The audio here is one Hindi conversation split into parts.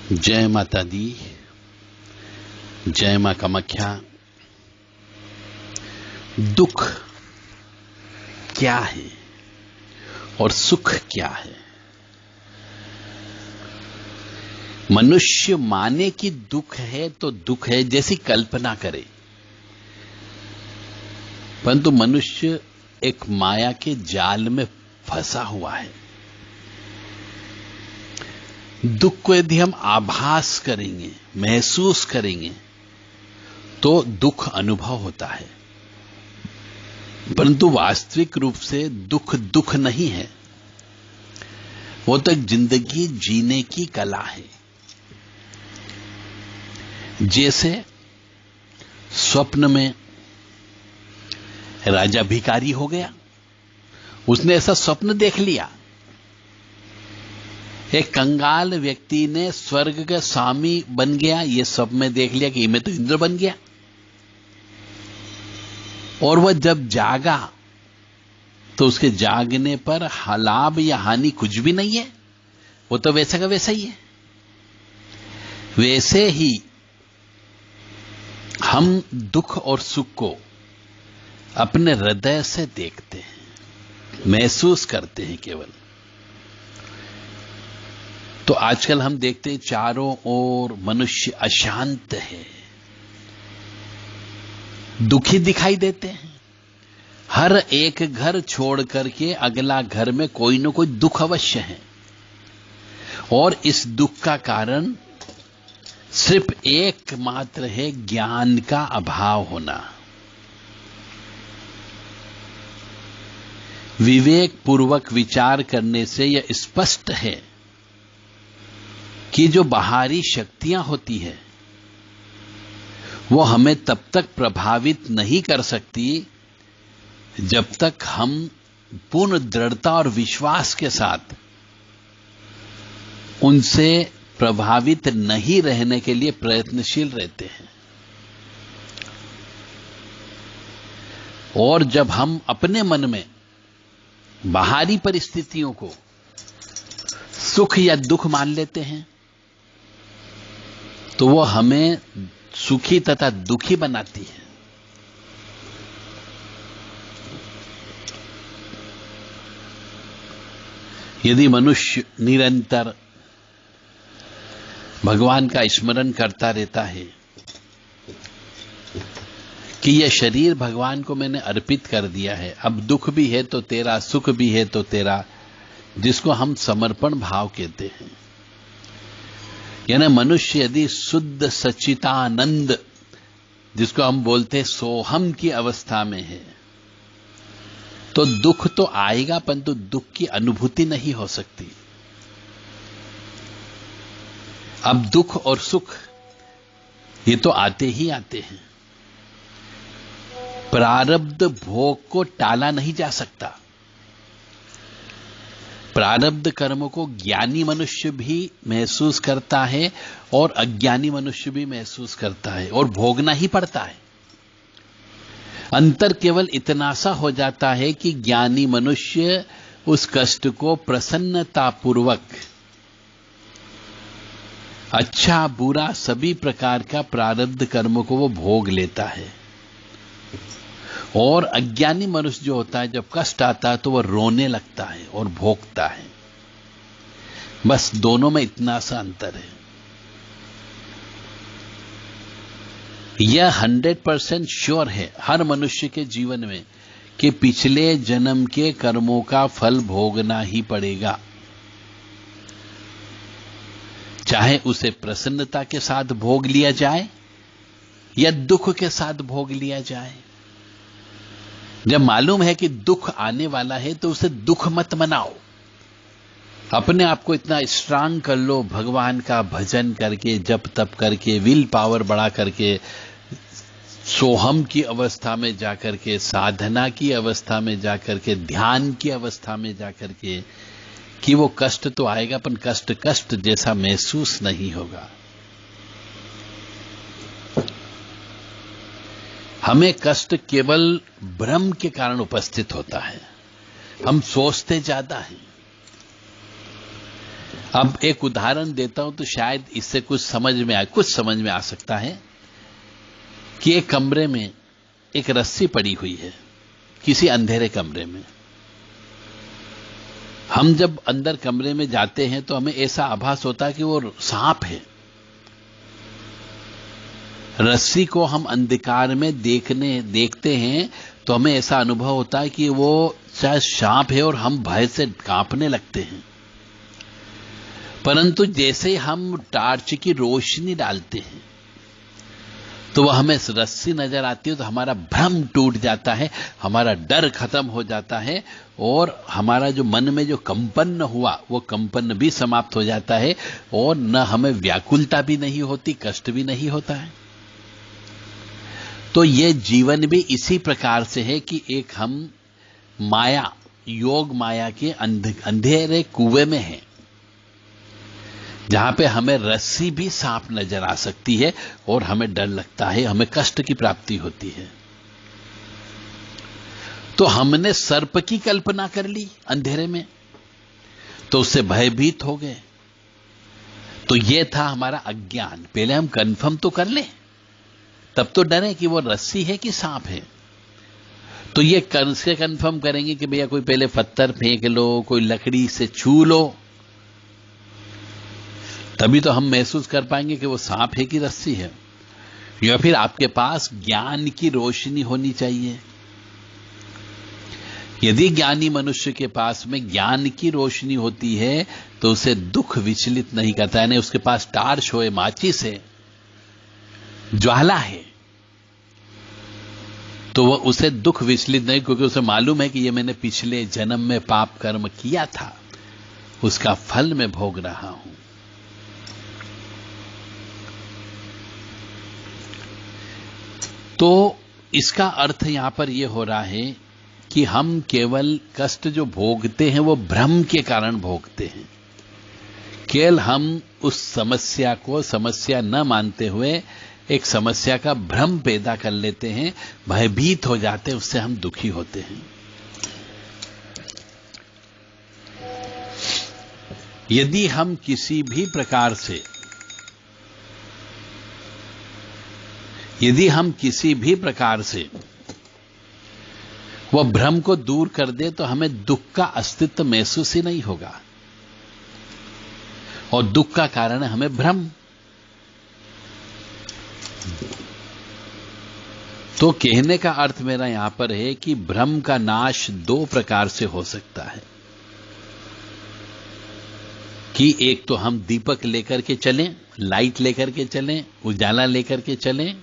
जय माता दी, जय मां कामाख्या। दुख क्या है और सुख क्या है? मनुष्य माने कि दुख है तो दुख है जैसी कल्पना करे, परंतु मनुष्य एक माया के जाल में फंसा हुआ है। दुख को यदि हम आभास करेंगे, महसूस करेंगे, तो दुख अनुभव होता है, परंतु वास्तविक रूप से दुख दुख नहीं है। वो तो एक जिंदगी जीने की कला है। जैसे स्वप्न में राजा भिखारी हो गया, उसने ऐसा स्वप्न देख लिया। एक कंगाल व्यक्ति ने स्वर्ग का स्वामी बन गया, ये स्वप्न में देख लिया कि मैं तो इंद्र बन गया। और वह जब जागा तो उसके जागने पर लाभ या हानि कुछ भी नहीं है, वो तो वैसा का वैसा ही है। वैसे ही हम दुख और सुख को अपने हृदय से देखते हैं, महसूस करते हैं केवल। तो आजकल हम देखते हैं चारों ओर मनुष्य अशांत है, दुखी दिखाई देते हैं। हर एक घर छोड़ करके अगला घर में कोई न कोई दुख अवश्य है, और इस दुख का कारण सिर्फ एकमात्र है, ज्ञान का अभाव होना। विवेक पूर्वक विचार करने से यह स्पष्ट है कि जो बाहरी शक्तियां होती है वो हमें तब तक प्रभावित नहीं कर सकती जब तक हम पूर्ण दृढ़ता और विश्वास के साथ उनसे प्रभावित नहीं रहने के लिए प्रयत्नशील रहते हैं। और जब हम अपने मन में बाहरी परिस्थितियों को सुख या दुख मान लेते हैं, तो वो हमें सुखी तथा दुखी बनाती है। यदि मनुष्य निरंतर भगवान का स्मरण करता रहता है कि यह शरीर भगवान को मैंने अर्पित कर दिया है, अब दुख भी है तो तेरा, सुख भी है तो तेरा, जिसको हम समर्पण भाव कहते हैं। यानी मनुष्य यदि शुद्ध सच्चिदानंद, जिसको हम बोलते हैं सोहम की अवस्था में है, तो दुख तो आएगा परंतु दुख की अनुभूति नहीं हो सकती। अब दुख और सुख ये तो आते ही आते हैं। प्रारब्ध भोग को टाला नहीं जा सकता। प्रारब्ध कर्म को ज्ञानी मनुष्य भी महसूस करता है और अज्ञानी मनुष्य भी महसूस करता है, और भोगना ही पड़ता है। अंतर केवल इतना सा हो जाता है कि ज्ञानी मनुष्य उस कष्ट को प्रसन्नतापूर्वक, अच्छा बुरा सभी प्रकार का प्रारब्ध कर्म को वो भोग लेता है। और अज्ञानी मनुष्य जो होता है, जब कष्ट आता है तो वह रोने लगता है और भोगता है। बस दोनों में इतना सा अंतर है। यह 100% श्योर है हर मनुष्य के जीवन में कि पिछले जन्म के कर्मों का फल भोगना ही पड़ेगा, चाहे उसे प्रसन्नता के साथ भोग लिया जाए या दुख के साथ भोग लिया जाए। जब मालूम है कि दुख आने वाला है तो उसे दुख मत मनाओ। अपने आप को इतना स्ट्रांग कर लो, भगवान का भजन करके, जप तप करके, विल पावर बढ़ा करके, सोहम की अवस्था में जाकर के, साधना की अवस्था में जाकर के, ध्यान की अवस्था में जाकर के, कि वो कष्ट तो आएगा पर कष्ट कष्ट जैसा महसूस नहीं होगा। हमें कष्ट केवल भ्रम के कारण उपस्थित होता है। हम सोचते ज्यादा हैं। अब एक उदाहरण देता हूं तो शायद इससे कुछ समझ में आ सकता है कि एक कमरे में एक रस्सी पड़ी हुई है, किसी अंधेरे कमरे में। हम जब अंदर कमरे में जाते हैं तो हमें ऐसा आभास होता है कि वो सांप है। रस्सी को हम अंधकार में देखते हैं तो हमें ऐसा अनुभव होता है कि वो शायद सांप है और हम भय से कांपने लगते हैं। परंतु जैसे हम टार्च की रोशनी डालते हैं तो वह हमें रस्सी नजर आती है तो हमारा भ्रम टूट जाता है, हमारा डर खत्म हो जाता है और हमारा जो मन में जो कंपन हुआ वो कंपन भी समाप्त हो जाता है और न हमें व्याकुलता भी नहीं होती, कष्ट भी नहीं होता है। तो ये जीवन भी इसी प्रकार से है कि एक हम माया, योग माया के अंधेरे कुएं में हैं, जहां पे हमें रस्सी भी सांप नजर आ सकती है और हमें डर लगता है, हमें कष्ट की प्राप्ति होती है। तो हमने सर्प की कल्पना कर ली अंधेरे में, तो उससे भयभीत हो गए। तो यह था हमारा अज्ञान। पहले हम कंफर्म तो कर लें, तब तो डरे कि वो रस्सी है कि सांप है। तो ये कैसे कंफर्म करेंगे कि भैया कोई पहले पत्थर फेंक लो, कोई लकड़ी से छू लो, तभी तो हम महसूस कर पाएंगे कि वो सांप है कि रस्सी है। या फिर आपके पास ज्ञान की रोशनी होनी चाहिए। यदि ज्ञानी मनुष्य के पास में ज्ञान की रोशनी होती है तो उसे दुख विचलित नहीं करता, यानी उसके पास टार्च हो, माचिस है, ज्वाला है, तो वह उसे दुख विचलित नहीं, क्योंकि उसे मालूम है कि ये मैंने पिछले जन्म में पाप कर्म किया था, उसका फल मैं भोग रहा हूं। तो इसका अर्थ यहां पर यह हो रहा है कि हम केवल कष्ट जो भोगते हैं वो भ्रम के कारण भोगते हैं। केवल हम उस समस्या को समस्या न मानते हुए एक समस्या का भ्रम पैदा कर लेते हैं, भयभीत हो जाते हैं, उससे हम दुखी होते हैं। यदि हम किसी भी प्रकार से वह भ्रम को दूर कर दे तो हमें दुख का अस्तित्व महसूस ही नहीं होगा, और दुख का कारण है हमें भ्रम। तो कहने का अर्थ मेरा यहां पर है कि भ्रम का नाश दो प्रकार से हो सकता है कि एक तो हम दीपक लेकर के चलें, लाइट लेकर के चलें, उजाला लेकर के चलें,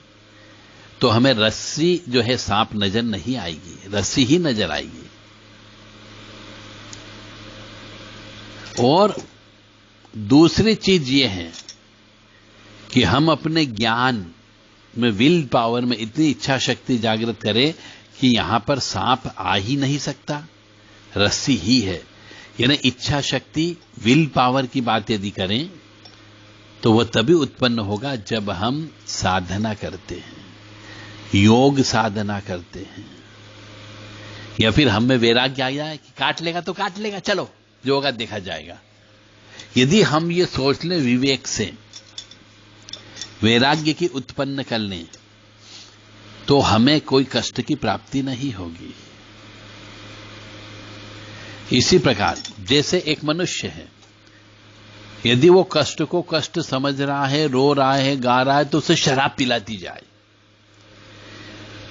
तो हमें रस्सी जो है सांप नजर नहीं आएगी, रस्सी ही नजर आएगी। और दूसरी चीज यह है कि हम अपने ज्ञान में, विल पावर में इतनी इच्छा शक्ति जागृत करें कि यहां पर सांप आ ही नहीं सकता, रस्सी ही है। यानी इच्छा शक्ति, विल पावर की बात यदि करें तो वह तभी उत्पन्न होगा जब हम साधना करते हैं, योग साधना करते हैं, या फिर हमें वैराग्य आ जाए कि काट लेगा तो काट लेगा, चलो जो होगा देखा जाएगा। यदि हम ये सोच लें, विवेक से वैराग्य की उत्पन्न कर लें, तो हमें कोई कष्ट की प्राप्ति नहीं होगी। इसी प्रकार जैसे एक मनुष्य है, यदि वो कष्ट को कष्ट समझ रहा है, रो रहा है, गा रहा है, तो उसे शराब पिलाती जाए,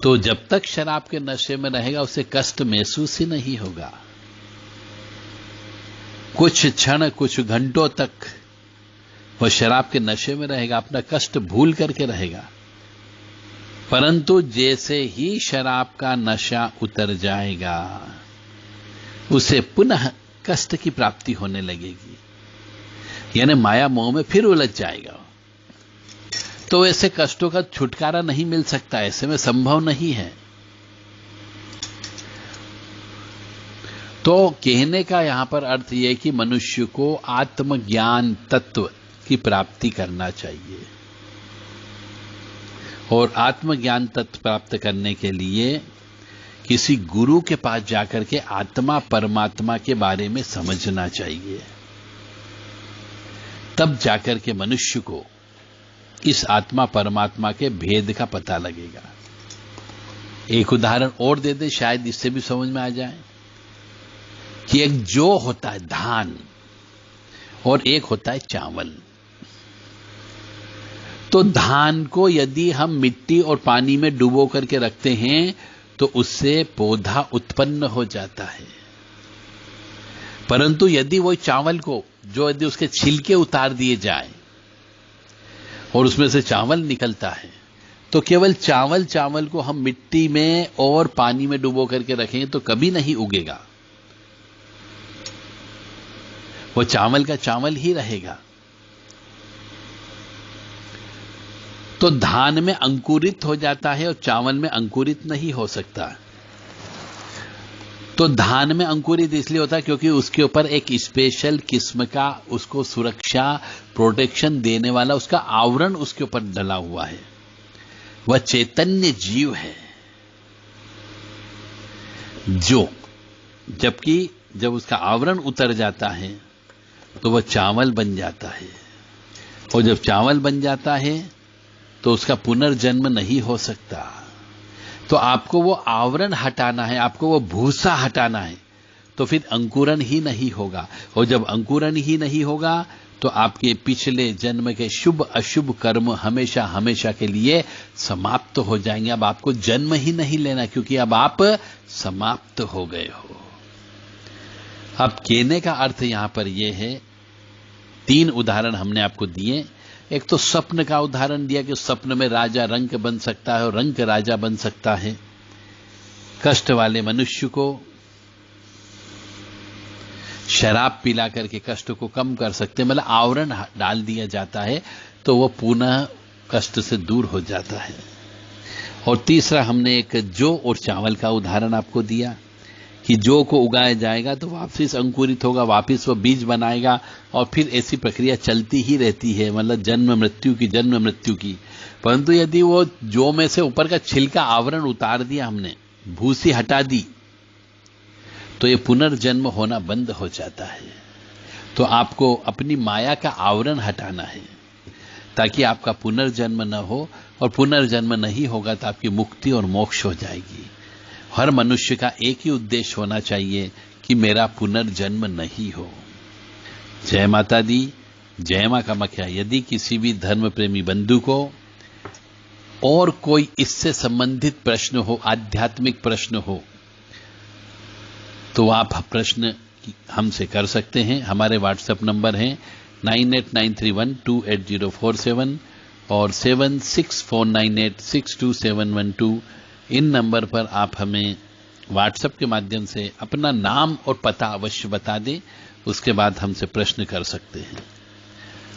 तो जब तक शराब के नशे में रहेगा उसे कष्ट महसूस ही नहीं होगा। कुछ क्षण, कुछ घंटों तक वह शराब के नशे में रहेगा, अपना कष्ट भूल करके रहेगा। परंतु जैसे ही शराब का नशा उतर जाएगा उसे पुनः कष्ट की प्राप्ति होने लगेगी, यानी माया मोह में फिर उलझ जाएगा। तो ऐसे कष्टों का छुटकारा नहीं मिल सकता, ऐसे में संभव नहीं है। तो कहने का यहां पर अर्थ यह है कि मनुष्य को आत्मज्ञान तत्व की प्राप्ति करना चाहिए, और आत्मज्ञान तत्व प्राप्त करने के लिए किसी गुरु के पास जाकर के आत्मा परमात्मा के बारे में समझना चाहिए। तब जाकर के मनुष्य को इस आत्मा परमात्मा के भेद का पता लगेगा। एक उदाहरण और दे दे, शायद इससे भी समझ में आ जाए कि एक जौ होता है धान और एक होता है चावल। तो धान को यदि हम मिट्टी और पानी में डुबो करके रखते हैं तो उससे पौधा उत्पन्न हो जाता है। परंतु यदि वो चावल को जो यदि उसके छिलके उतार दिए जाए और उसमें से चावल निकलता है, तो केवल चावल को हम मिट्टी में और पानी में डुबो करके रखें तो कभी नहीं उगेगा, वो चावल का चावल ही रहेगा। तो धान में अंकुरित हो जाता है और चावल में अंकुरित नहीं हो सकता। तो धान में अंकुरित इसलिए होता है क्योंकि उसके ऊपर एक स्पेशल किस्म का उसको सुरक्षा प्रोटेक्शन देने वाला उसका आवरण उसके ऊपर डला हुआ है। वह चैतन्य जीव है जो, जबकि जब उसका आवरण उतर जाता है तो वह चावल बन जाता है, और जब चावल बन जाता है तो उसका पुनर्जन्म नहीं हो सकता। तो आपको वो आवरण हटाना है, आपको वो भूसा हटाना है, तो फिर अंकुरन ही नहीं होगा। और जब अंकुरन ही नहीं होगा तो आपके पिछले जन्म के शुभ अशुभ कर्म हमेशा हमेशा के लिए समाप्त हो जाएंगे। अब आपको जन्म ही नहीं लेना, क्योंकि अब आप समाप्त हो गए हो। अब कहने का अर्थ यहां पर यह है, 3 उदाहरण हमने आपको दिए। एक तो स्वप्न का उदाहरण दिया कि स्वप्न में राजा रंक बन सकता है और रंक राजा बन सकता है। कष्ट वाले मनुष्य को शराब पिला करके कष्ट को कम कर सकते, मतलब आवरण डाल दिया जाता है तो वह पुनः कष्ट से दूर हो जाता है। और तीसरा हमने एक जौ और चावल का उदाहरण आपको दिया कि जौ को उगाया जाएगा तो वापस अंकुरित होगा, वापस वो बीज बनाएगा और फिर ऐसी प्रक्रिया चलती ही रहती है, मतलब जन्म मृत्यु की। परंतु यदि वो जौ में से ऊपर का छिलका आवरण उतार दिया हमने, भूसी हटा दी, तो ये पुनर्जन्म होना बंद हो जाता है। तो आपको अपनी माया का आवरण हटाना है ताकि आपका पुनर्जन्म न हो, और पुनर्जन्म नहीं होगा तो आपकी मुक्ति और मोक्ष हो जाएगी। हर मनुष्य का एक ही उद्देश्य होना चाहिए कि मेरा पुनर्जन्म नहीं हो। जय माता दी, जय मां कामाख्या। यदि किसी भी धर्म प्रेमी बंधु को और कोई इससे संबंधित प्रश्न हो, आध्यात्मिक प्रश्न हो, तो आप प्रश्न हमसे कर सकते हैं। हमारे व्हाट्सएप नंबर हैं 9893128047 और 7649862712। इन नंबर पर आप हमें व्हाट्सएप के माध्यम से अपना नाम और पता अवश्य बता दें, उसके बाद हमसे प्रश्न कर सकते हैं।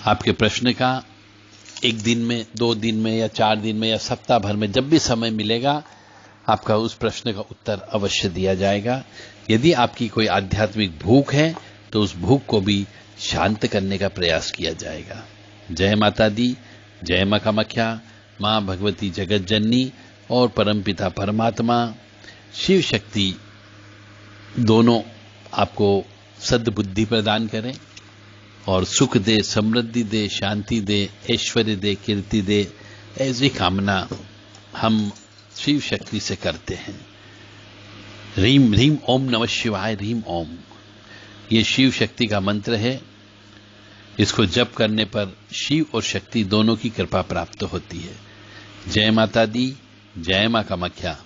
आपके प्रश्न का 1 दिन में, 2 दिन में या 4 दिन में या सप्ताह भर में जब भी समय मिलेगा, आपका उस प्रश्न का उत्तर अवश्य दिया जाएगा। यदि आपकी कोई आध्यात्मिक भूख है तो उस भूख को भी शांत करने का प्रयास किया जाएगा। जय माता दी, जय मां कामाख्या। मां भगवती जगत जननी और परमपिता परमात्मा शिव शक्ति दोनों आपको सद्बुद्धि प्रदान करें और सुख दे, समृद्धि दे, शांति दे, ऐश्वर्य दे, कीर्ति दे। ऐसी कामना हम शिव शक्ति से करते हैं। रीम रीम ओम नमः शिवाय, रीम ओम। ये शिव शक्ति का मंत्र है। इसको जप करने पर शिव और शक्ति दोनों की कृपा प्राप्त होती है। जय माता दी, जय मां कामाख्या।